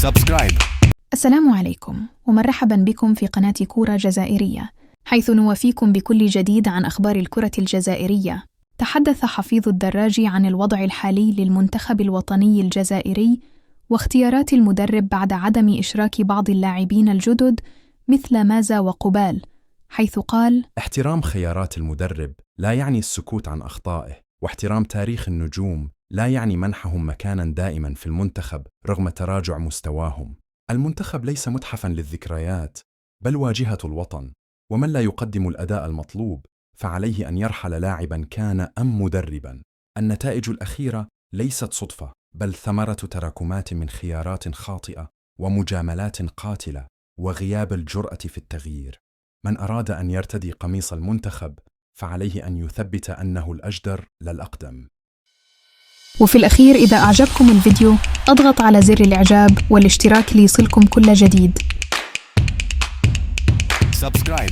سبسكرايب. السلام عليكم ومرحبا بكم في قناة كورة جزائرية، حيث نوافيكم بكل جديد عن أخبار الكرة الجزائرية. تحدث حفيظ الدراجي عن الوضع الحالي للمنتخب الوطني الجزائري واختيارات المدرب بعد عدم إشراك بعض اللاعبين الجدد مثل مازا وقبال، حيث قال: احترام خيارات المدرب لا يعني السكوت عن أخطائه، واحترام تاريخ النجوم لا يعني منحهم مكاناً دائماً في المنتخب رغم تراجع مستواهم. المنتخب ليس متحفاً للذكريات، بل واجهة الوطن، ومن لا يقدم الأداء المطلوب فعليه أن يرحل لاعباً كان أم مدرباً. النتائج الأخيرة ليست صدفة، بل ثمرة تراكمات من خيارات خاطئة ومجاملات قاتلة وغياب الجرأة في التغيير. من أراد أن يرتدي قميص المنتخب فعليه أن يثبت أنه الأجدر لا الأقدم. وفي الأخير، إذا أعجبكم الفيديو اضغط على زر الإعجاب والاشتراك ليصلكم كل جديد. سبسكرايب.